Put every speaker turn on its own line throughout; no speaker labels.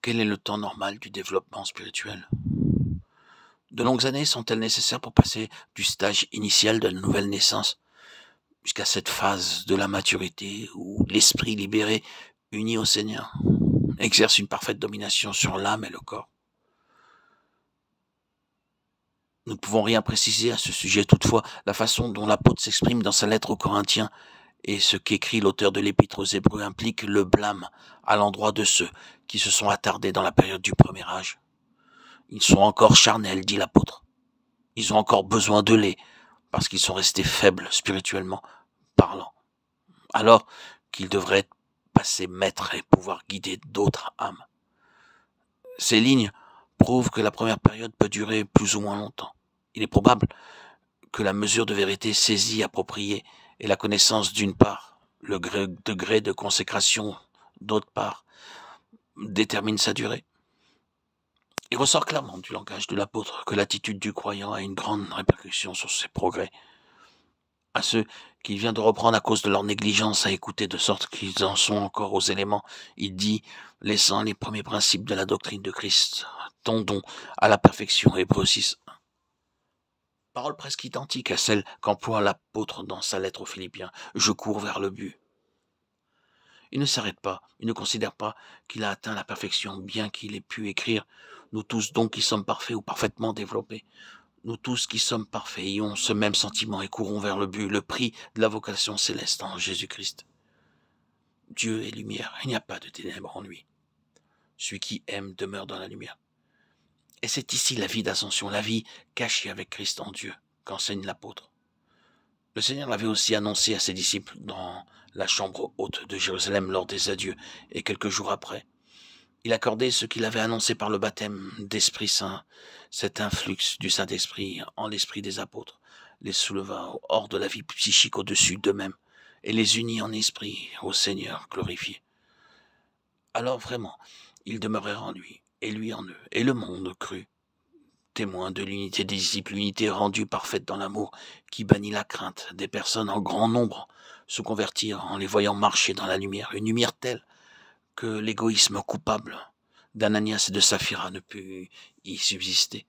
Quel est le temps normal du développement spirituel? De longues années sont-elles nécessaires pour passer du stage initial de la nouvelle naissance jusqu'à cette phase de la maturité où l'esprit libéré, uni au Seigneur, exerce une parfaite domination sur l'âme et le corps? Nous ne pouvons rien préciser à ce sujet. Toutefois, la façon dont l'apôtre s'exprime dans sa lettre aux Corinthiens et ce qu'écrit l'auteur de l'Épître aux Hébreux implique le blâme à l'endroit de ceux qui se sont attardés dans la période du premier âge. Ils sont encore charnels, dit l'apôtre. Ils ont encore besoin de lait parce qu'ils sont restés faibles spirituellement parlant. Alors qu'ils devraient passer maîtres et pouvoir guider d'autres âmes. Ces lignes prouvent que la première période peut durer plus ou moins longtemps. Il est probable que la mesure de vérité saisie, appropriée, et la connaissance d'une part, le degré de consécration d'autre part, détermine sa durée. Il ressort clairement du langage de l'apôtre que l'attitude du croyant a une grande répercussion sur ses progrès. À ceux qu'il vient de reprendre à cause de leur négligence à écouter de sorte qu'ils en sont encore aux éléments, il dit, laissant les premiers principes de la doctrine de Christ, tendons à la perfection, Hébreux 6. Parole presque identique à celle qu'emploie l'apôtre dans sa lettre aux Philippiens. Je cours vers le but. Il ne s'arrête pas, il ne considère pas qu'il a atteint la perfection, bien qu'il ait pu écrire « Nous tous donc qui sommes parfaits ou parfaitement développés, nous tous qui sommes parfaits ayons ce même sentiment et courons vers le but, le prix de la vocation céleste en Jésus-Christ. Dieu est lumière, il n'y a pas de ténèbres en lui. Celui qui aime demeure dans la lumière. » Et c'est ici la vie d'ascension, la vie cachée avec Christ en Dieu, qu'enseigne l'apôtre. Le Seigneur l'avait aussi annoncé à ses disciples dans la chambre haute de Jérusalem lors des adieux, et quelques jours après, il accordait ce qu'il avait annoncé par le baptême d'Esprit Saint, cet influx du Saint-Esprit en l'esprit des apôtres, les souleva hors de la vie psychique au-dessus d'eux-mêmes, et les unit en esprit au Seigneur glorifié. Alors vraiment, ils demeurèrent en lui en eux, et le monde crut, témoin de l'unité des disciples, l'unité rendue parfaite dans l'amour, qui bannit la crainte des personnes en grand nombre, se convertirent en les voyant marcher dans la lumière, une lumière telle que l'égoïsme coupable d'Ananias et de Saphira ne put y subsister.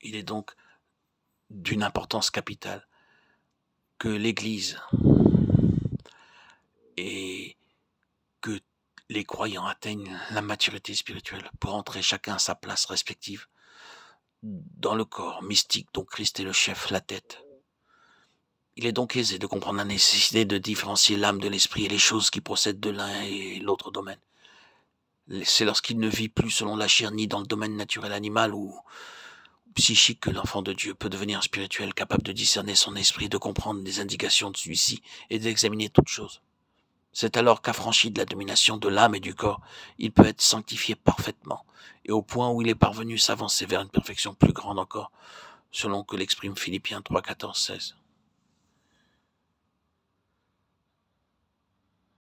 Il est donc d'une importance capitale que l'Église et que les croyants atteignent la maturité spirituelle pour entrer chacun à sa place respective dans le corps mystique dont Christ est le chef, la tête. Il est donc aisé de comprendre la nécessité de différencier l'âme de l'esprit et les choses qui procèdent de l'un et l'autre domaine. C'est lorsqu'il ne vit plus selon la chair ni dans le domaine naturel animal ou psychique que l'enfant de Dieu peut devenir spirituel, capable de discerner son esprit, de comprendre les indications de celui-ci et d'examiner toutes choses. C'est alors qu'affranchi de la domination de l'âme et du corps, il peut être sanctifié parfaitement, et au point où il est parvenu s'avancer vers une perfection plus grande encore, selon que l'exprime Philippiens 3, 14, 16.